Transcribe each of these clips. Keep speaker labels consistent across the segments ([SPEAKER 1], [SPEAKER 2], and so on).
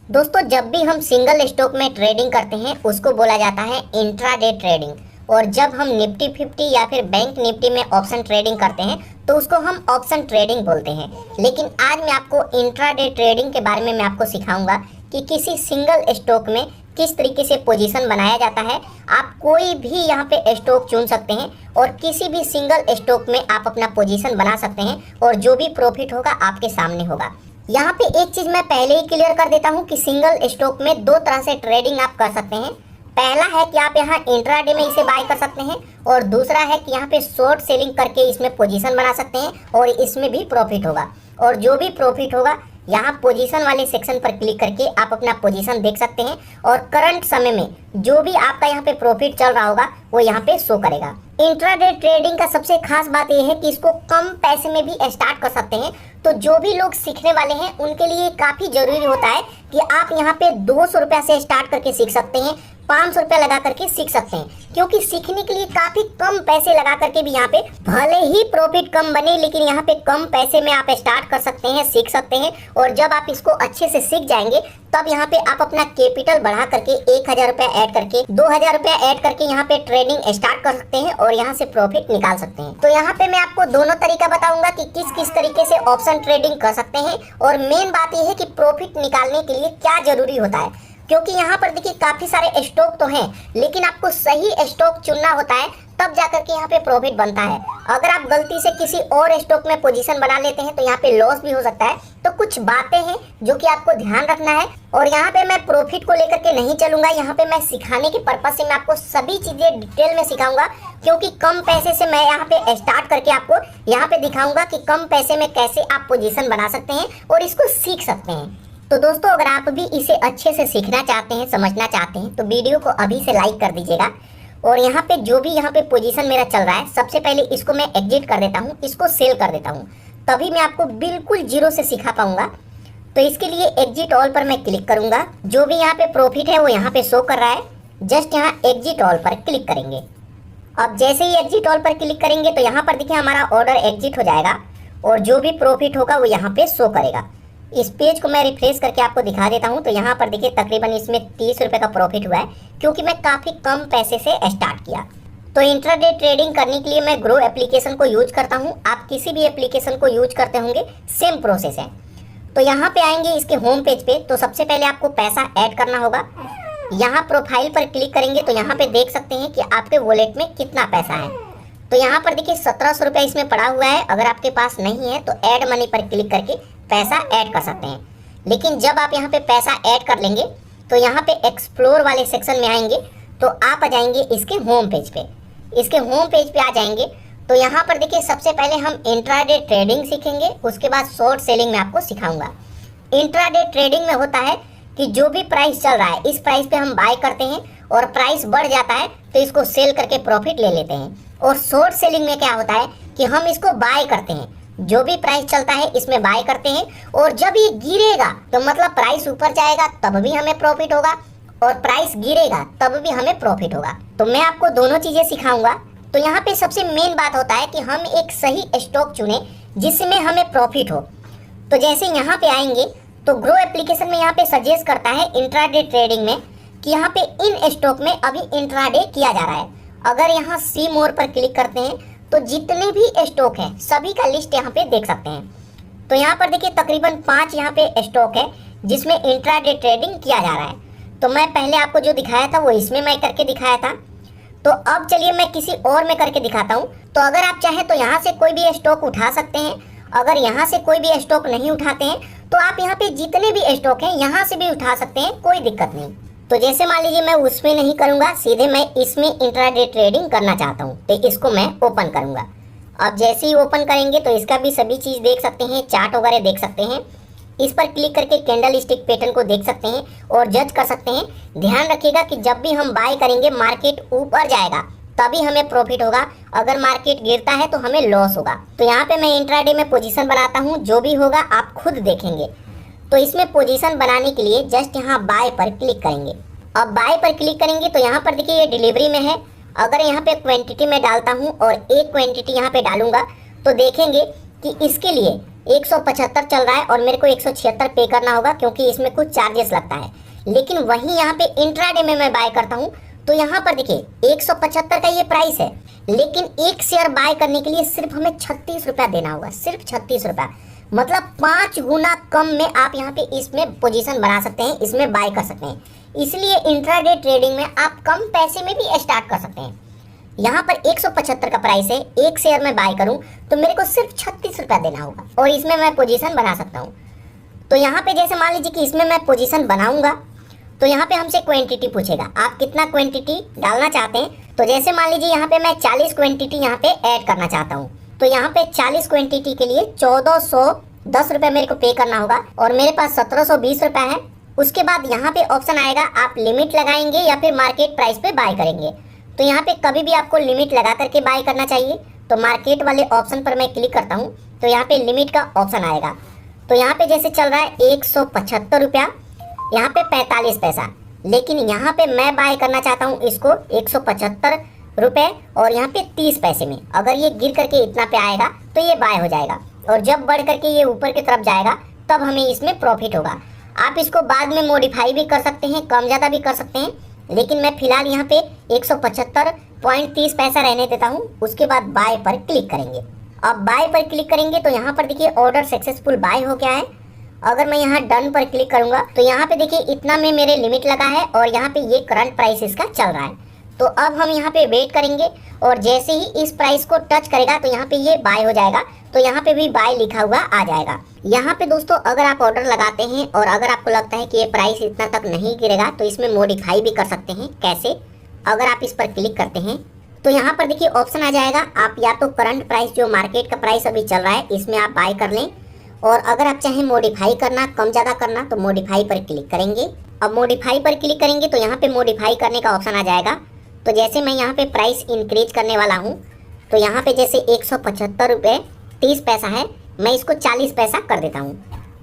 [SPEAKER 1] दोस्तों, जब भी हम सिंगल स्टॉक में ट्रेडिंग करते हैं उसको बोला जाता है इंट्राडे ट्रेडिंग। और जब हम निफ्टी 50 या फिर बैंक निफ्टी में ऑप्शन ट्रेडिंग करते हैं तो उसको हम ऑप्शन ट्रेडिंग बोलते हैं। लेकिन आज मैं आपको इंट्राडे ट्रेडिंग के बारे में मैं आपको सिखाऊंगा कि किसी सिंगल स्टॉक में किस तरीके से पोजीशन बनाया जाता है। आप कोई भी यहाँ पे स्टॉक चुन सकते हैं और किसी भी सिंगल स्टॉक में आप अपना पोजीशन बना सकते हैं और जो भी प्रॉफिट होगा आपके सामने होगा। यहाँ पे एक चीज मैं पहले ही क्लियर कर देता हूँ कि सिंगल स्टॉक में दो तरह से ट्रेडिंग आप कर सकते हैं। पहला है कि आप यहाँ इंट्राडे में इसे बाय कर सकते हैं और दूसरा है कि यहाँ पे शॉर्ट सेलिंग करके इसमें पोजीशन बना सकते हैं और इसमें भी प्रॉफिट होगा। और जो भी प्रॉफिट होगा यहाँ पोजीशन वाले सेक्शन पर क्लिक करके आप अपना पोजीशन देख सकते हैं और करंट समय में जो भी आपका यहाँ पे प्रॉफिट चल रहा होगा वो यहाँ पे शो करेगा। इंट्राडे ट्रेडिंग का सबसे खास बात यह है कि इसको कम पैसे में भी स्टार्ट कर सकते हैं। तो जो भी लोग सीखने वाले हैं उनके लिए काफ़ी जरूरी होता है कि आप यहाँ पे 200 रुपया से स्टार्ट करके सीख सकते हैं, 500 रुपया लगा करके सीख सकते हैं, क्योंकि सीखने के लिए काफ़ी कम पैसे लगा करके भी यहाँ पे भले ही प्रॉफिट कम बने लेकिन यहाँ पे कम पैसे में आप स्टार्ट कर सकते हैं, सीख सकते हैं। और जब आप इसको अच्छे से सीख जाएंगे तब यहाँ पे आप अपना कैपिटल बढ़ा करके 1000 रुपया ऐड करके 2000 रुपया ऐड करके यहाँ पे ट्रेडिंग स्टार्ट कर सकते हैं और यहाँ से प्रॉफिट निकाल सकते हैं। तो यहाँ पे मैं आपको दोनों तरीका बताऊंगा कि किस किस तरीके से ऑप्शन ट्रेडिंग कर सकते हैं। और मेन बात यह है कि प्रॉफिट निकालने के लिए क्या जरूरी होता है, क्योंकि यहाँ पर देखिए काफी सारे स्टॉक तो हैं लेकिन आपको सही स्टॉक चुनना होता है तब जाकर के यहाँ पे प्रॉफिट बनता है। अगर आप गलती से किसी और स्टॉक में पोजीशन बना लेते हैं तो यहाँ पे लॉस भी हो सकता है। तो कुछ बातें हैं जो कि आपको ध्यान रखना है। और यहाँ पे मैं प्रॉफिट को लेकर के नहीं चलूंगा, यहाँ पे मैं सिखाने के पर्पज से मैं आपको सभी चीजें डिटेल में सिखाऊंगा, क्योंकि कम पैसे से मैं यहाँ पे स्टार्ट करके आपको यहाँ पे दिखाऊंगा कि कम पैसे में कैसे आप पोजीशन बना सकते हैं और इसको सीख सकते हैं। तो दोस्तों, अगर आप भी इसे अच्छे से सीखना चाहते हैं, समझना चाहते हैं तो वीडियो को अभी से लाइक कर दीजिएगा। और यहाँ पे जो भी यहाँ पे पोजीशन मेरा चल रहा है सबसे पहले इसको मैं एग्जिट कर देता हूँ, इसको सेल कर देता हूँ, तभी मैं आपको बिल्कुल जीरो से सिखा पाऊंगा। तो इसके लिए एग्जिट ऑल पर मैं क्लिक करूंगा। जो भी यहाँ पे प्रॉफिट है वो यहाँ पे शो कर रहा है, जस्ट यहाँ एग्जिट ऑल पर क्लिक करेंगे। अब जैसे ही एग्जिट ऑल पर क्लिक करेंगे तो यहाँ पर देखिए हमारा ऑर्डर एग्जिट हो जाएगा और जो भी प्रॉफिट होगा वो यहाँ पे शो करेगा। इस पेज को मैं रिफ्रेश करके आपको दिखा देता हूं। तो यहाँ पर देखिए तकरीबन इसमें 30 रुपये का प्रॉफिट हुआ है, क्योंकि मैं काफ़ी कम पैसे से स्टार्ट किया। तो इंट्राडे ट्रेडिंग करने के लिए मैं ग्रो एप्लीकेशन को यूज करता हूं। आप किसी भी एप्लीकेशन को यूज करते होंगे, सेम प्रोसेस है। तो यहाँ पे आएंगे इसके होम पेज पे, तो सबसे पहले आपको पैसा ऐड करना होगा। यहाँ प्रोफाइल पर क्लिक करेंगे तो यहाँ पे देख सकते हैं कि आपके वॉलेट में कितना पैसा है। तो यहाँ पर देखिए 1700 रुपया इसमें पड़ा हुआ है। अगर आपके पास नहीं है तो ऐड मनी पर क्लिक करके पैसा ऐड कर सकते हैं। लेकिन जब आप यहाँ पे पैसा ऐड कर लेंगे तो यहाँ पे एक्सप्लोर वाले सेक्शन में आएंगे तो आप आ जाएंगे इसके होम पेज पे। इसके होम पेज पे आ जाएंगे तो यहाँ पर देखिए सबसे पहले हम इंट्राडे ट्रेडिंग सीखेंगे, उसके बाद शॉर्ट सेलिंग में आपको सिखाऊंगा। इंट्राडे ट्रेडिंग में होता है कि जो भी प्राइस चल रहा है इस प्राइस पे हम बाय करते हैं और प्राइस बढ़ जाता है तो इसको सेल करके प्रॉफिट ले लेते हैं। और शॉर्ट सेलिंग में क्या होता है कि हम इसको बाय करते हैं, जो भी प्राइस चलता है इसमें बाय करते हैं और जब ये गिरेगा तो मतलब प्राइस ऊपर जाएगा तब भी हमें प्रॉफिट होगा और प्राइस गिरेगा तब भी हमें प्रॉफिट होगा। तो मैं आपको दोनों चीजें सिखाऊंगा। तो यहाँ पे सबसे मेन बात होता है कि हम एक सही स्टॉक चुने जिसमें हमें प्रॉफिट हो। तो जैसे यहाँ पे आएंगे तो ग्रो एप्लीकेशन में यहाँ पे सजेस्ट करता है इंट्राडे ट्रेडिंग में कि यहाँ पे इन स्टॉक में अभी इंट्राडे किया जा रहा है। अगर यहाँ सी मोर पर क्लिक करते हैं तो जितने भी स्टॉक हैं सभी का लिस्ट यहाँ पे देख सकते हैं। तो यहाँ पर देखिए तकरीबन 5 यहाँ पे स्टॉक है जिसमें इंट्राडे ट्रेडिंग किया जा रहा है। तो मैं पहले आपको जो दिखाया था वो इसमें मैं करके दिखाया था। तो अब चलिए मैं किसी और में करके दिखाता हूँ। तो अगर आप चाहें तो यहाँ से कोई भी स्टॉक उठा सकते हैं। अगर यहाँ से कोई भी स्टॉक नहीं उठाते हैं तो आप यहाँ पे जितने भी स्टॉक हैं यहाँ से भी उठा सकते हैं, कोई दिक्कत नहीं। तो जैसे मान लीजिए मैं उसमें नहीं करूंगा, सीधे मैं इसमें इंट्राडे ट्रेडिंग करना चाहता हूं, तो इसको मैं ओपन करूंगा। अब जैसे ही ओपन करेंगे तो इसका भी सभी चीज़ देख सकते हैं, चार्ट वगैरह देख सकते हैं। इस पर क्लिक करके कैंडल स्टिक पैटर्न को देख सकते हैं और जज कर सकते हैं। ध्यान रखिएगा कि जब भी हम बाय करेंगे मार्केट ऊपर जाएगा तभी हमें प्रॉफिट होगा, अगर मार्केट गिरता है तो हमें लॉस होगा। तो यहाँ पे मैं इंट्राडे में पोजीशन बनाता हूँ, जो भी होगा आप खुद देखेंगे। तो इसमें पोजीशन बनाने के लिए जस्ट यहाँ बाय पर क्लिक करेंगे। अब बाय पर क्लिक करेंगे तो यहाँ पर देखिए ये डिलीवरी में है। अगर यहाँ पे क्वांटिटी में डालता हूँ और एक क्वांटिटी यहाँ पे डालूंगा तो देखेंगे कि इसके लिए 175 चल रहा है और मेरे को 176 पे करना होगा क्योंकि इसमें कुछ चार्जेस लगता है। लेकिन वहीं यहाँ पे इंट्राडे में मैं बाय करता हूँ तो यहाँ पर देखिए 175 का ये प्राइस है, लेकिन एक शेयर बाय करने के लिए सिर्फ हमें 36 रुपया देना होगा, सिर्फ 36 रुपया। मतलब 5 गुना कम में आप यहाँ पे इसमें पोजीशन बना सकते हैं, इसमें बाय कर सकते हैं। इसलिए इंट्राडे ट्रेडिंग में आप कम पैसे में भी स्टार्ट कर सकते हैं। यहाँ पर 175 का प्राइस है, एक शेयर में बाय करूँ तो मेरे को सिर्फ 36 रुपया देना होगा और इसमें मैं पोजीशन बना सकता हूँ। तो यहाँ पे जैसे मान लीजिए कि इसमें मैं पोजीशन बनाऊंगा तो यहाँ पे हमसे क्वांटिटी पूछेगा, आप कितना क्वांटिटी डालना चाहते हैं। तो जैसे मान लीजिए यहाँ पे मैं 40 क्वांटिटी यहाँ पे ऐड करना चाहता हूँ, तो यहाँ पे 40 क्वांटिटी के लिए 1410 रुपये मेरे को पे करना होगा और मेरे पास 1720 रुपये है। उसके बाद यहाँ पे ऑप्शन आएगा, आप लिमिट लगाएंगे या फिर मार्केट प्राइस पे बाय करेंगे। तो यहाँ पे कभी भी आपको लिमिट लगा करके बाय करना चाहिए। तो मार्केट वाले ऑप्शन पर मैं क्लिक करता हूँ तो यहाँ पे लिमिट का ऑप्शन आएगा। तो यहाँ पे जैसे चल रहा है 175 रुपया, यहाँ पे 45 पैसा, लेकिन यहाँ पे मैं बाय करना चाहता हूँ इसको 175 रुपये और यहाँ पे 30 पैसे में। अगर ये गिर करके इतना पे आएगा तो ये बाय हो जाएगा और जब बढ़ करके ये ऊपर की तरफ जाएगा तब हमें इसमें प्रॉफिट होगा। आप इसको बाद में मॉडिफाई भी कर सकते हैं, कम ज़्यादा भी कर सकते हैं, लेकिन मैं फिलहाल यहाँ पे 175.30 पैसा रहने देता हूँ। उसके बाद बाय पर क्लिक करेंगे। अब बाय पर क्लिक करेंगे तो यहाँ पर देखिए ऑर्डर सक्सेसफुल बाय हो गया है। अगर मैं यहाँ डन पर क्लिक करूँगा तो यहाँ पे देखिए इतना में मेरे लिमिट लगा है और यहाँ पे ये करंट प्राइस इसका चल रहा है। तो अब हम यहाँ पे वेट करेंगे और जैसे ही इस प्राइस को टच करेगा तो यहाँ पे ये बाय हो जाएगा। तो यहाँ पे भी बाय लिखा हुआ आ जाएगा। यहाँ पे दोस्तों अगर आप ऑर्डर लगाते हैं और अगर आपको लगता है कि ये प्राइस इतना तक नहीं गिरेगा तो इसमें मॉडिफाई भी कर सकते हैं। कैसे? अगर आप इस पर क्लिक करते हैं तो यहाँ पर देखिए ऑप्शन आ जाएगा, आप या तो करंट प्राइस जो मार्केट का प्राइस अभी चल रहा है इसमें आप बाय कर लें, और अगर आप चाहें मॉडिफाई करना, कम ज़्यादा करना, तो मॉडिफाई पर क्लिक करेंगे। अब मॉडिफाई पर क्लिक करेंगे तो यहाँ पे मॉडिफाई करने का ऑप्शन आ जाएगा। तो जैसे मैं यहाँ पे प्राइस इंक्रीज करने वाला हूँ तो यहाँ पे जैसे 175 रुपये 30 पैसा है, मैं इसको 40 पैसा कर देता हूँ।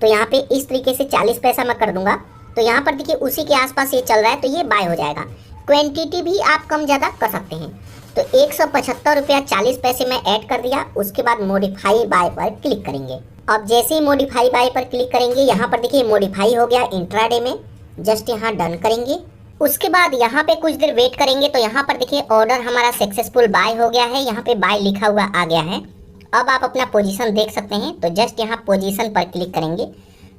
[SPEAKER 1] तो यहाँ पे इस तरीके से 40 पैसा मैं कर दूंगा। तो यहाँ पर देखिए उसी के आसपास ये चल रहा है तो ये बाय हो जाएगा। क्वांटिटी भी आप कम ज़्यादा कर सकते हैं। तो 175 रुपया 40 पैसे में ऐड कर दिया। उसके बाद मॉडिफाई बाय पर क्लिक करेंगे। अब जैसे ही मॉडिफाई बाय पर क्लिक करेंगे यहाँ पर देखिए मॉडिफाई हो गया इंट्राडे में। जस्ट यहाँ डन करेंगे। उसके बाद यहाँ पे कुछ देर वेट करेंगे तो यहाँ पर देखिए ऑर्डर हमारा सक्सेसफुल बाय हो गया है। यहाँ पे बाय लिखा हुआ आ गया है। अब आप अपना पोजीशन देख सकते हैं। तो जस्ट यहाँ पोजीशन पर क्लिक करेंगे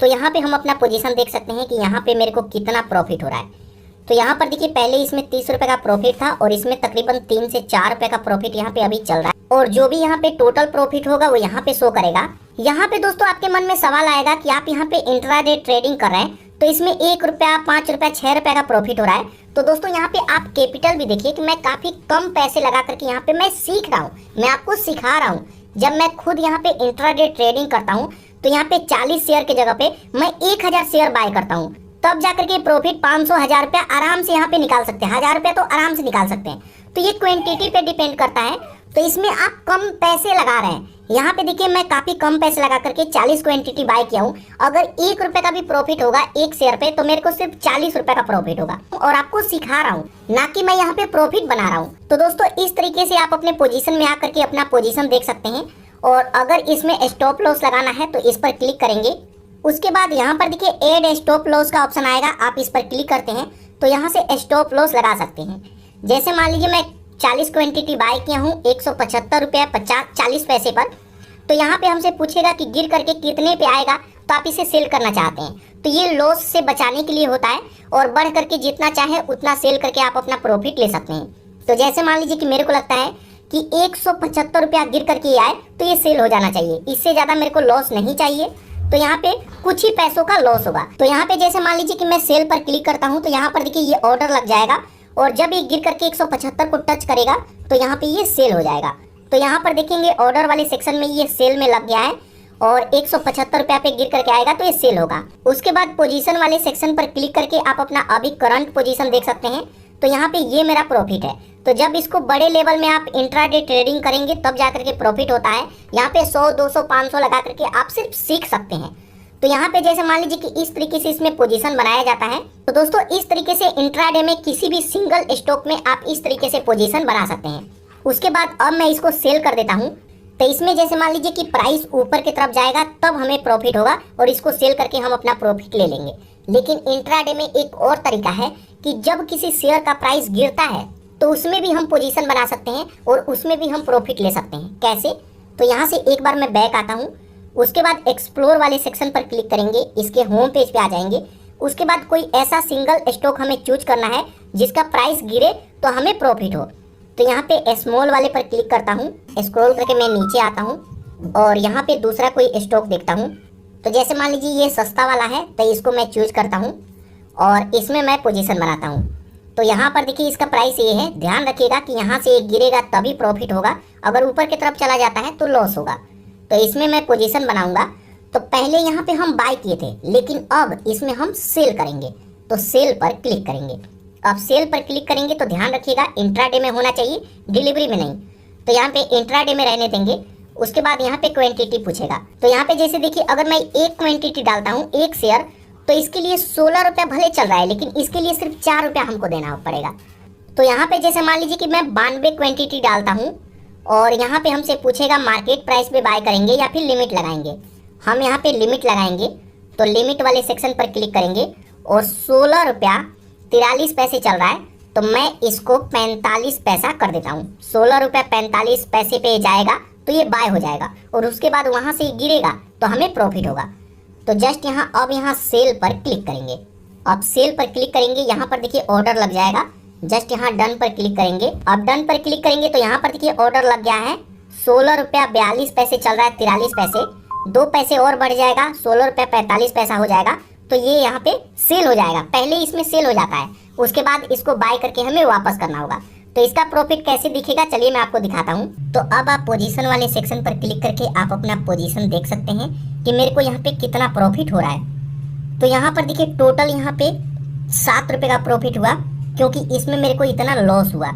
[SPEAKER 1] तो यहाँ पे हम अपना पोजीशन देख सकते हैं कि यहाँ पे मेरे को कितना प्रॉफिट हो रहा है। तो यहाँ पर देखिए पहले इसमें 30 रुपये का प्रॉफिट था और इसमें तकरीबन 3 से 4 रुपये का प्रॉफिट यहाँ पे अभी चल रहा है, और जो भी यहाँ पे टोटल प्रॉफिट होगा वो यहाँ पे शो करेगा। यहाँ पे दोस्तों आपके मन में सवाल आएगा कि आप यहाँ पे इंट्राडे ट्रेडिंग कर रहे हैं तो इसमें 1 रुपया, 5 रुपया, 6 रुपये का प्रॉफिट हो रहा है। तो दोस्तों यहाँ पे आप कैपिटल भी देखिए कि मैं काफी कम पैसे लगा करके यहाँ पे मैं सीख रहा हूँ, मैं आपको सिखा रहा हूँ। जब मैं खुद यहाँ पे इंट्राडे ट्रेडिंग करता हूँ तो यहाँ पे 40 शेयर की जगह पे मैं 1000 शेयर बाय करता हूँ, तब जाकर के प्रॉफिट 500, 1000 रुपया आराम से यहाँ पे निकाल सकते हैं। 1000 रुपया तो आराम से निकाल सकते हैं। तो ये क्वांटिटी पे डिपेंड करता है। तो इसमें आप कम पैसे लगा रहे हैं। यहाँ पे देखिए मैं काफी कम पैसे लगा करके 40 क्वांटिटी बाय किया हूँ। अगर 1 रुपये का भी प्रॉफिट होगा एक शेयर पे तो मेरे को सिर्फ 40 रुपये का प्रॉफिट होगा, और आपको सिखा रहा हूँ, ना कि मैं यहाँ पे प्रॉफिट बना रहा हूँ। तो दोस्तों इस तरीके से आप अपने पोजीशन में आकर के अपना पोजीशन देख सकते हैं। और अगर इसमें स्टॉप लॉस लगाना है तो इस पर क्लिक करेंगे। उसके बाद यहाँ पर देखिए ऐड स्टॉप लॉस का ऑप्शन आएगा, आप इस पर क्लिक करते हैं तो यहाँ से स्टॉप लॉस लगा सकते हैं। जैसे मान लीजिए मैं 40 क्वांटिटी बाय किया हूँ 175 रुपये 40 पैसे पर, तो यहाँ पे हमसे पूछेगा कि गिर करके कितने पे आएगा, तो आप इसे सेल करना चाहते हैं। तो ये लॉस से बचाने के लिए होता है, और बढ़ करके जितना चाहे उतना सेल करके आप अपना प्रॉफिट ले सकते हैं। तो जैसे मान लीजिए कि मेरे को लगता है कि 175 रुपया गिर करके आए तो ये सेल हो जाना चाहिए, इससे ज़्यादा मेरे को लॉस नहीं चाहिए। तो यहाँ पे कुछ ही पैसों का लॉस होगा। तो यहाँ पे जैसे मान लीजिए कि मैं सेल पर क्लिक करता हूँ तो यहाँ पर देखिए ये ऑर्डर लग जाएगा, और जब ये गिर करके 175 को टच करेगा तो यहाँ पे ये सेल हो जाएगा। तो यहाँ पर देखेंगे ऑर्डर वाले सेक्शन में ये सेल में लग गया है, और 175 रुपया पे गिर करके आएगा तो ये सेल होगा। उसके बाद पोजीशन वाले सेक्शन पर क्लिक करके आप अपना अभी करंट पोजीशन देख सकते हैं। तो यहाँ पे ये मेरा प्रॉफिट है। तो जब इसको बड़े लेवल में आप इंट्राडे ट्रेडिंग करेंगे तब जाकर के प्रॉफिट होता है। यहाँ पे 100, 200, 500 लगा करके आप सिर्फ सीख सकते हैं। तो यहाँ पे जैसे मान लीजिए कि इस तरीके से इसमें पोजीशन बनाया जाता है। तो दोस्तों इस तरीके से इंट्राडे में किसी भी सिंगल स्टॉक में आप इस तरीके से पोजीशन बना सकते हैं। उसके बाद अब मैं इसको सेल कर देता हूँ। तो इसमें जैसे मान लीजिए कि प्राइस ऊपर की तरफ जाएगा तब हमें प्रॉफिट होगा और इसको सेल करके हम अपना प्रॉफिट ले लेंगे। लेकिन इंट्राडे में एक और तरीका है कि जब किसी शेयर का प्राइस गिरता है तो उसमें भी हम पोजीशन बना सकते हैं और उसमें भी हम प्रॉफिट ले सकते हैं। कैसे? तो यहाँ से एक बार मैं बैक आता हूँ, उसके बाद एक्सप्लोर वाले सेक्शन पर क्लिक करेंगे, इसके होम पेज पे आ जाएंगे। उसके बाद कोई ऐसा सिंगल स्टॉक हमें चूज करना है जिसका प्राइस गिरे तो हमें प्रॉफिट हो। तो यहाँ पे स्मॉल वाले पर क्लिक करता हूँ, स्क्रॉल करके मैं नीचे आता हूँ और यहाँ पे दूसरा कोई स्टॉक देखता हूँ। तो जैसे मान लीजिए ये सस्ता वाला है तो इसको मैं चूज करता हूँ और इसमें मैं पोजीशन बनाता हूँ। तो यहाँ पर देखिए इसका प्राइस ये है, ध्यान रखिएगा कि यहाँ से गिरेगा तभी प्रॉफिट होगा, अगर ऊपर की तरफ चला जाता है तो लॉस होगा। तो इसमें मैं पोजीशन बनाऊंगा। तो पहले यहाँ पे हम बाय किए थे लेकिन अब इसमें हम सेल करेंगे, तो सेल पर क्लिक करेंगे। अब सेल पर क्लिक करेंगे तो ध्यान रखिएगा इंट्राडे में होना चाहिए, डिलीवरी में नहीं। तो यहाँ पे इंट्राडे में रहने देंगे। उसके बाद यहाँ पे क्वांटिटी पूछेगा। तो यहाँ पे जैसे देखिए अगर मैं एक क्वांटिटी डालता हूँ, एक शेयर, तो इसके लिए 16 रुपया भले चल रहा है लेकिन इसके लिए सिर्फ 4 रुपया हमको देना पड़ेगा। तो यहाँ पे जैसे मान लीजिए कि मैं 92 क्वांटिटी डालता हूँ और यहाँ पे हमसे पूछेगा मार्केट प्राइस पे बाय करेंगे या फिर लिमिट लगाएंगे। हम यहाँ पे लिमिट लगाएंगे, तो लिमिट वाले सेक्शन पर क्लिक करेंगे और 16 रुपया 43 पैसे चल रहा है तो मैं इसको 45 पैसा कर देता हूँ। 16 रुपया 45 पैसे पे जाएगा तो ये बाय हो जाएगा और उसके बाद वहाँ से गिरेगा तो हमें प्रॉफिट होगा। तो जस्ट यहाँ अब यहाँ सेल पर क्लिक करेंगे। अब सेल पर क्लिक करेंगे, यहाँ पर देखिए ऑर्डर लग जाएगा। जस्ट यहाँ डन पर क्लिक करेंगे। अब डन पर क्लिक करेंगे तो यहाँ पर देखिए ऑर्डर लग गया है। 16 रुपया 42 पैसे चल रहा है, 43 पैसे, 2 पैसे और बढ़ जाएगा, 16 रुपया 45 पैसा हो जाएगा। तो ये यहाँ पे सेल हो जाएगा। पहले इसमें सेल हो जाता है, उसके बाद इसको बाय करके हमें वापस करना होगा। तो इसका प्रॉफिट कैसे दिखेगा चलिए मैं आपको दिखाता हूँ। तो अब आप पोजीशन वाले सेक्शन पर क्लिक करके आप अपना पोजीशन देख सकते हैं कि मेरे को यहाँ पे कितना प्रॉफिट हो रहा है। तो यहाँ पर देखिए टोटल यहाँ पे 7 रुपये का प्रॉफिट हुआ, क्योंकि इसमें मेरे को इतना लॉस हुआ।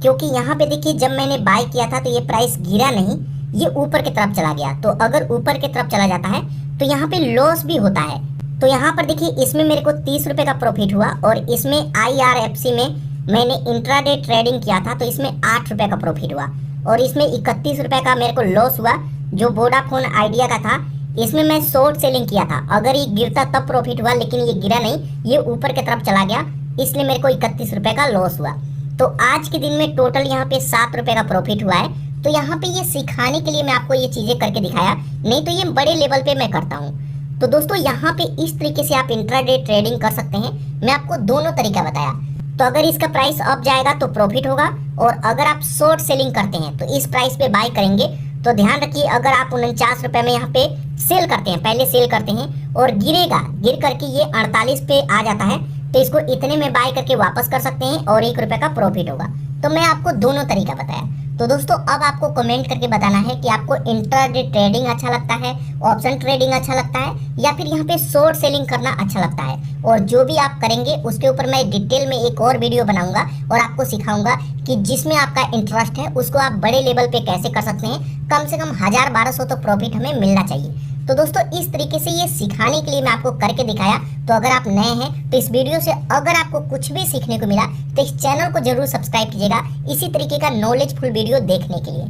[SPEAKER 1] क्योंकि यहाँ पे देखिए जब मैंने बाय किया था तो ये प्राइस गिरा नहीं, ये ऊपर की तरफ चला गया। तो अगर ऊपर की तरफ चला जाता है तो यहाँ पे लॉस भी होता है। तो यहाँ पर देखिए इसमें मेरे को 30 रुपये का प्रॉफिट हुआ और इसमें IRFC में मैंने इंट्राडे ट्रेडिंग किया था तो इसमें 8 रुपये का प्रॉफिट हुआ और इसमें 31 रुपये का मेरे को लॉस हुआ जो वोडाफोन आइडिया का था। इसमें मैं शॉर्ट सेलिंग किया था, अगर ये गिरता तब प्रॉफिट हुआ लेकिन ये गिरा नहीं, ये ऊपर की तरफ चला गया, इसलिए मेरे को 31 रुपये का लॉस हुआ। तो आज के दिन में टोटल यहाँ पे 7 रुपये का प्रॉफिट हुआ है। तो यहाँ पे ये सिखाने के लिए मैं आपको ये चीज़ें करके दिखाया, नहीं तो ये बड़े लेवल पे मैं करता हूँ। तो दोस्तों यहाँ पे इस तरीके से आप इंट्राडे ट्रेडिंग कर सकते हैं। मैं आपको दोनों तरीका बताया। तो अगर इसका प्राइस अप जाएगा तो प्रॉफिट होगा और अगर आप शॉर्ट सेलिंग करते हैं तो इस प्राइस पे बाय करेंगे। तो ध्यान रखिए अगर आप 49 रुपये में यहाँ पे सेल करते हैं, पहले सेल करते हैं और गिरेगा, गिर करके ये 48 पे आ जाता है तो इसको इतने में बाय करके वापस कर सकते हैं और 1 रुपये का प्रॉफिट होगा। तो मैं आपको दोनों तरीका बताया। तो दोस्तों अब आपको कमेंट करके बताना है कि आपको इंट्राडे ट्रेडिंग अच्छा लगता है, ऑप्शन ट्रेडिंग अच्छा लगता है या फिर यहाँ पे शॉर्ट सेलिंग करना अच्छा लगता है। और जो भी आप करेंगे उसके ऊपर मैं डिटेल में एक और वीडियो बनाऊंगा और आपको सिखाऊंगा कि जिसमें आपका इंटरेस्ट है उसको आप बड़े लेवल पे कैसे कर सकते हैं। कम से कम 1000-1200 तो प्रॉफिट हमें मिलना चाहिए। तो दोस्तों इस तरीके से ये सिखाने के लिए मैं आपको करके दिखाया। तो अगर आप नए हैं तो इस वीडियो से अगर आपको कुछ भी सीखने को मिला तो इस चैनल को जरूर सब्सक्राइब कीजिएगा इसी तरीके का नॉलेजफुल वीडियो देखने के लिए।